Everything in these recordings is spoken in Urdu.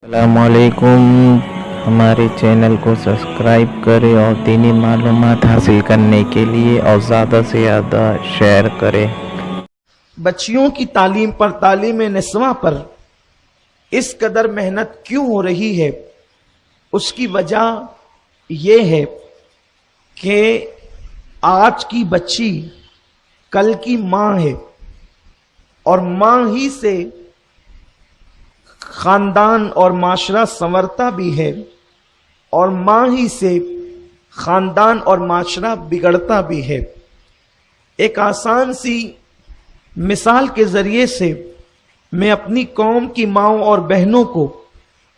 السلام علیکم، ہمارے چینل کو سبسکرائب کریں اور دینی معلومات حاصل کرنے کے لیے اور زیادہ سے زیادہ شیئر کریں۔ بچیوں کی تعلیم پر، تعلیم نسواں پر اس قدر محنت کیوں ہو رہی ہے؟ اس کی وجہ یہ ہے کہ آج کی بچی کل کی ماں ہے، اور ماں ہی سے خاندان اور معاشرہ سنورتا بھی ہے، اور ماں ہی سے خاندان اور معاشرہ بگڑتا بھی ہے۔ ایک آسان سی مثال کے ذریعے سے میں اپنی قوم کی ماؤں اور بہنوں کو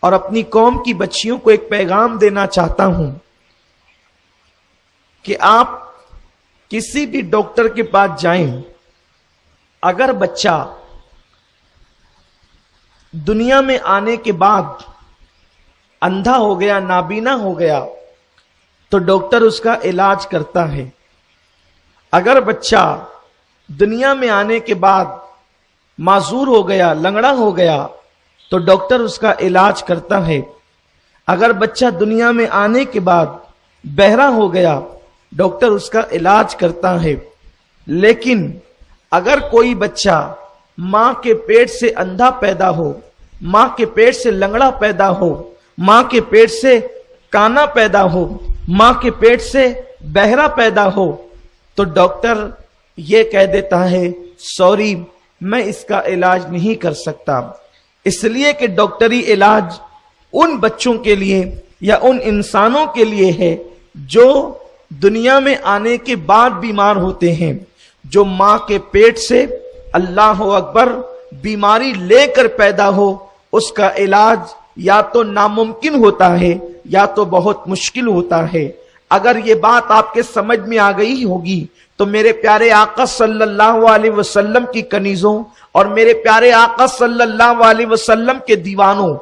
اور اپنی قوم کی بچیوں کو ایک پیغام دینا چاہتا ہوں کہ آپ کسی بھی ڈاکٹر کے پاس جائیں، اگر بچہ دنیا میں آنے کے بعد اندھا ہو گیا، نابینا ہو گیا، تو ڈاکٹر اس کا علاج کرتا ہے۔ اگر بچہ دنیا میں آنے کے بعد معذور ہو گیا، لنگڑا ہو گیا، تو ڈاکٹر اس کا علاج کرتا ہے۔ اگر بچہ دنیا میں آنے کے بعد بہرا ہو گیا، ڈاکٹر اس کا علاج کرتا ہے۔ لیکن اگر کوئی بچہ ماں کے پیٹ سے اندھا پیدا ہو، ماں کے پیٹ سے لنگڑا پیدا ہو، ماں کے پیٹ سے کانا پیدا ہو، ماں کے پیٹ سے بہرا پیدا ہو، تو ڈاکٹر یہ کہہ دیتا ہے سوری، میں اس کا علاج نہیں کر سکتا، اس لیے کہ ڈاکٹری علاج ان بچوں کے لیے یا ان انسانوں کے لیے ہے جو دنیا میں آنے کے بعد بیمار ہوتے ہیں۔ جو ماں کے پیٹ سے اللہ اکبر بیماری لے کر پیدا ہو، اس کا علاج یا تو ناممکن ہوتا ہے یا تو بہت مشکل ہوتا ہے۔ اگر یہ بات آپ کے سمجھ میں آ گئی ہوگی تو میرے پیارے آقا صلی اللہ علیہ وسلم کی کنیزوں اور میرے پیارے آقا صلی اللہ علیہ وسلم کے دیوانوں،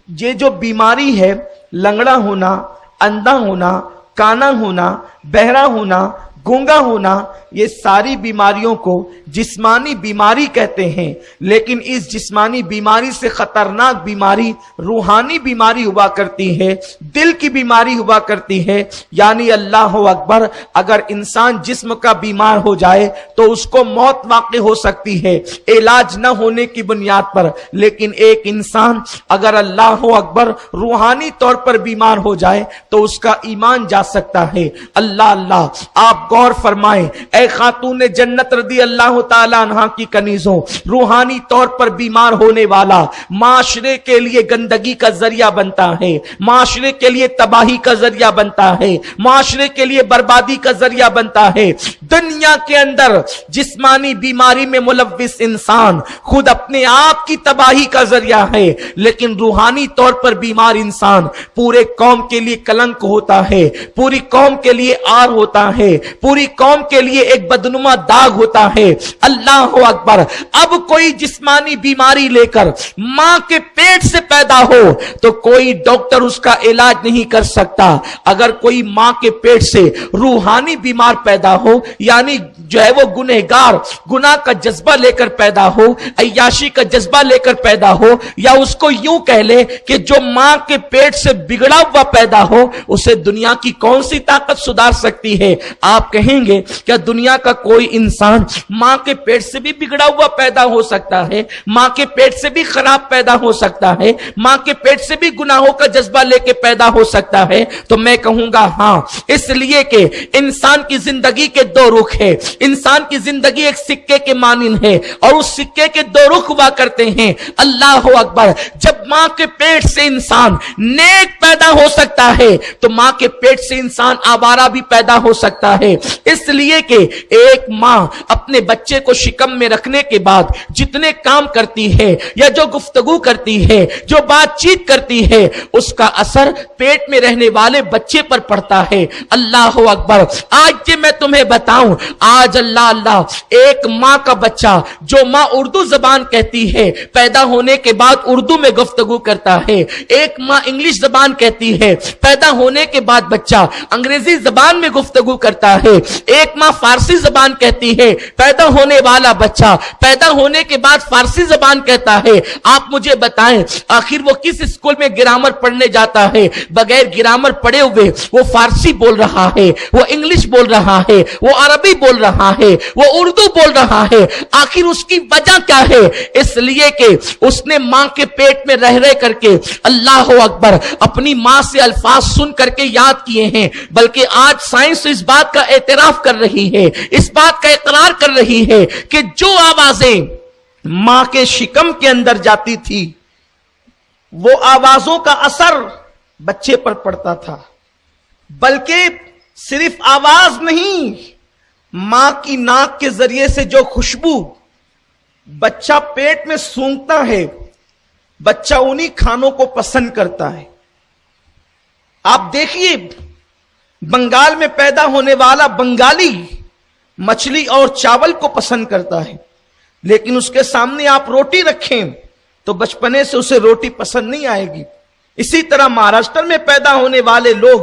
یہ جو بیماری ہے، لنگڑا ہونا، اندھا ہونا، کانا ہونا، بہرا ہونا، گونگا ہونا، یہ ساری بیماریوں کو جسمانی بیماری کہتے ہیں، لیکن اس جسمانی بیماری سے خطرناک بیماری روحانی بیماری ہوا کرتی ہے، دل کی بیماری ہوا کرتی ہے۔ یعنی اللہ اکبر، اگر انسان جسم کا بیمار ہو جائے تو اس کو موت واقع ہو سکتی ہے علاج نہ ہونے کی بنیاد پر، لیکن ایک انسان اگر اللہ اکبر روحانی طور پر بیمار ہو جائے تو اس کا ایمان جا سکتا ہے۔ اللہ، آپ غور فرمائیں، اے خاتون جنت رضی اللہ تعالی عنہ کی کنیزوں، روحانی طور پر بیمار ہونے والا معاشرے کے لیے گندگی کا ذریعہ بنتا ہے، معاشرے کے لیے تباہی کا ذریعہ بنتا ہے، معاشرے کے لیے بربادی کا ذریعہ بنتا ہے۔ دنیا کے اندر جسمانی بیماری میں ملوث انسان خود اپنے آپ کی تباہی کا ذریعہ ہے، لیکن روحانی طور پر بیمار انسان پورے قوم کے لیے کلنک ہوتا ہے، پوری قوم کے لیے آر ہوتا ہے، پوری قوم کے لیے ایک بدنما داغ ہوتا ہے۔ اللہ اکبر، اب کوئی جسمانی بیماری لے کر ماں کے پیٹ سے پیدا ہو تو کوئی ڈاکٹر اس کا علاج نہیں کر سکتا۔ اگر کوئی ماں کے پیٹ سے روحانی بیمار پیدا ہو، یعنی جو ہے وہ گنہگار، گناہ کا جذبہ لے کر پیدا ہو، عیاشی کا جذبہ لے کر پیدا ہو، یا اس کو یوں کہہ لے کہ جو ماں کے پیٹ سے بگڑا ہوا پیدا ہو، اسے دنیا کی کون سی طاقت سدھار سکتی ہے؟ آپ کہیں گے کیا دنیا کا کوئی انسان ماں کے پیٹ سے بھی بگڑا ہوا پیدا ہو سکتا ہے؟ ماں کے پیٹ سے بھی خراب پیدا ہو سکتا ہے؟ ماں کے پیٹ سے بھی گناہوں کا جذبہ لے کے پیدا ہو سکتا ہے؟ تو میں کہوں گا ہاں، اس لیے کہ انسان کی زندگی کے دو رخ ہے، انسان کی زندگی ایک سکے کے مانند ہے، اور اس سکے کے دو رخ ہوا کرتے ہیں۔ اللہ اکبر، جب ماں کے پیٹ سے انسان نیک پیدا ہو سکتا ہے تو ماں کے پیٹ سے انسان آوارہ بھی پیدا ہو سکتا ہے، اس لیے کہ ایک ماں اپنے بچے کو شکم میں رکھنے کے بعد جتنے کام کرتی ہے یا جو گفتگو کرتی ہے، جو بات چیت کرتی ہے، اس کا اثر پیٹ میں رہنے والے بچے پر پڑتا ہے۔ اللہ اکبر، آج یہ میں تمہیں بتاؤں، آج اللہ ایک ماں کا بچہ جو ماں اردو زبان کہتی ہے، پیدا ہونے کے بعد اردو میں گفتگو کرتا ہے، ایک ماں انگلش زبان کہتی ہے، پیدا ہونے کے بعد بچہ انگریزی زبان میں گفتگو کرتا ہے، ایک ماں فارسی زبان کہتی ہے، پیدا ہونے والا بچہ پیدا ہونے کے بعد فارسی زبان کہتا ہے۔ آپ مجھے بتائیں آخر وہ کس اسکول میں گرامر پڑھنے جاتا ہے؟ بغیر گرامر پڑھے ہوئے وہ فارسی بول رہا ہے، وہ انگلش بول رہا ہے، وہ عربی بول رہا ہے، وہ اردو بول رہا ہے۔ آخر اس کی وجہ کیا ہے؟ اس لیے کہ اس نے ماں کے پیٹ میں رہ رہ کر کے اللہ اکبر اپنی ماں سے الفاظ سن کر کے یاد کیے ہیں۔ بلکہ آج سائنس اس بات کا اعتراف کر رہی ہے، اس بات کا اقرار کر رہی ہے کہ جو آوازیں ماں کے شکم کے اندر جاتی تھی وہ آوازوں کا اثر بچے پر پڑتا تھا۔ بلکہ صرف آواز نہیں، ماں کی ناک کے ذریعے سے جو خوشبو بچہ پیٹ میں سونگھتا ہے، بچہ انہی کھانوں کو پسند کرتا ہے۔ آپ دیکھیے بنگال میں پیدا ہونے والا بنگالی مچھلی اور چاول کو پسند کرتا ہے، لیکن اس کے سامنے آپ روٹی رکھیں تو بچپنے سے اسے روٹی پسند نہیں آئے گی۔ اسی طرح مہاراشٹر میں پیدا ہونے والے لوگ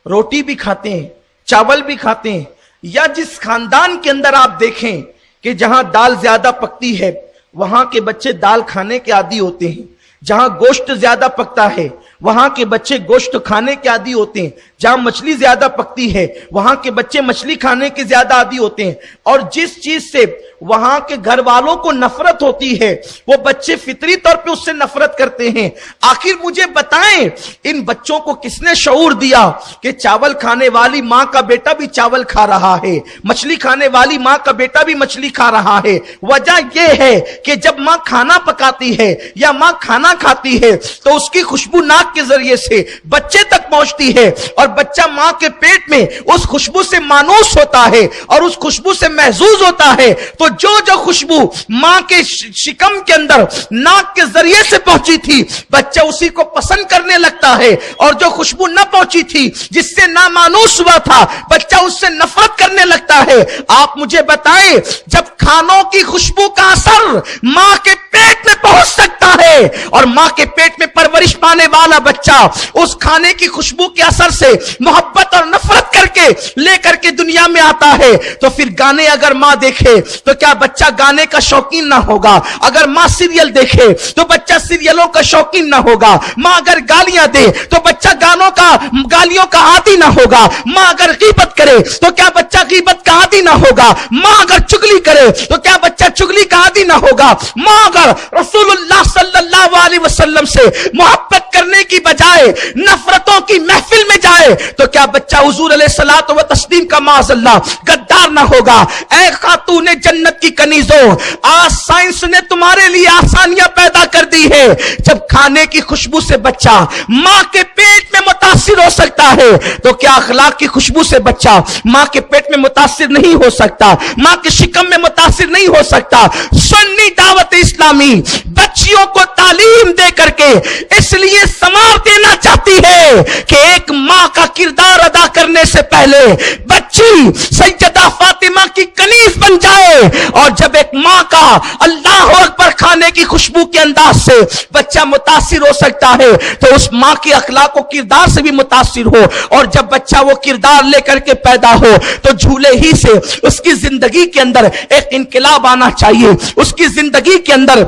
روٹی بھی کھاتے ہیں، چاول بھی کھاتے ہیں، یا جس خاندان کے اندر آپ دیکھیں کہ جہاں دال زیادہ پکتی ہے وہاں کے بچے دال کھانے کے عادی ہوتے ہیں، جہاں گوشت زیادہ پکتا ہے وہاں کے بچے گوشت کھانے کے عادی ہوتے ہیں، جہاں مچھلی زیادہ پکتی ہے وہاں کے بچے مچھلی کھانے کے زیادہ عادی ہوتے ہیں، اور جس چیز سے وہاں کے گھر والوں کو نفرت ہوتی ہے وہ بچے فطری طور پہ اس سے نفرت کرتے ہیں۔ آخر مجھے بتائیں ان بچوں کو کس نے شعور دیا کہ چاول کھانے والی ماں کا بیٹا بھی چاول کھا رہا ہے، مچھلی کھانے والی ماں کا بیٹا بھی مچھلی کھا رہا ہے؟ وجہ یہ ہے کہ جب ماں کھانا پکاتی ہے یا ماں کھانا کھاتی ہے تو اس کی خوشبو ناک کے ذریعے سے بچے تک پہنچتی ہے، اور بچہ ماں کے پیٹ میں اس خوشبو سے مانوس ہوتا ہے اور اس خوشبو سے محظوظ ہوتا ہے۔ تو جو خوشبو ماں کے شکم کے اندر ناک کے ذریعے سے پہنچی تھی بچہ اسی کو پسند کرنے لگتا ہے، اور جو خوشبو نہ پہنچی تھی جس سے نامانوس ہوا تھا بچہ اس سے نفرت کرنے لگتا ہے۔ آپ مجھے بتائیں جب کھانوں کی خوشبو کا اثر ماں کے پیٹ میں پہنچ سکتا ہے اور ماں کے پیٹ میں پرورش پانے والا بچہ اس کھانے کی خوشبو کے اثر سے محبت اور نفرت کر کے لے کر کے دنیا میں آتا ہے، تو پھر گانے اگر ماں دیکھے تو کیا بچہ گانے کا شوقین نہ ہوگا؟ اگر ماں سیریل دیکھے تو بچہ سیریلوں کا شوقین نہ ہوگا؟ ماں اگر گالیاں دے تو بچہ گالیوں کا عادی نہ ہوگا؟ ماں اگر غیبت کرے تو کیا بچہ غیبت کا عادی نہ ہوگا؟ ماں اگر چگلی کرے تو کیا بچہ چگلی کا عادی نہ ہوگا؟ ماں اگر رسول اللہ صلی اللہ علیہ وسلم سے محبت کرنے کی بجائے نفرتوں کی محفل میں جائے تو کیا بچہ حضور علیہ الصلوۃ والتسلیم کا معاذ اللہ غدار نہ ہوگا؟ اے خاتون جنت کی کنیزوں، آج سائنس نے تمہارے لیے آسانیاں پیدا کر دی ہے۔ جب کھانے کی خوشبو سے بچہ ماں کے پیٹ میں متاثر ہو سکتا ہے تو کیا اخلاق کی خوشبو سے بچہ ماں کے پیٹ میں متاثر نہیں ہو سکتا، ماں کے شکم میں متاثر نہیں ہو سکتا؟ سنی دعوت اسلامی بچیوں کو تعلیم دے کر کے اس لیے سنوار دینا چاہتی ہے کہ ایک ماں کا کردار ادا کرنے سے پہلے بچی سیدہ فاطمہ کی کنیز بن جائے، اور جب ایک ماں کا اللہ اکبر کھانے کی خوشبو کے انداز سے بچہ متاثر ہو سکتا ہے تو اس ماں کے اخلاق و کردار سے بھی متاثر ہو، اور جب بچہ وہ کردار لے کر کے پیدا ہو تو جھولے ہی سے اس کی زندگی کے اندر ایک انقلاب آنا چاہیے، اس کی زندگی کے اندر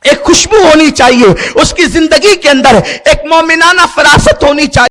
ایک خوشبو ہونی چاہیے، اس کی زندگی کے اندر ایک مومنانہ فراست ہونی چاہیے۔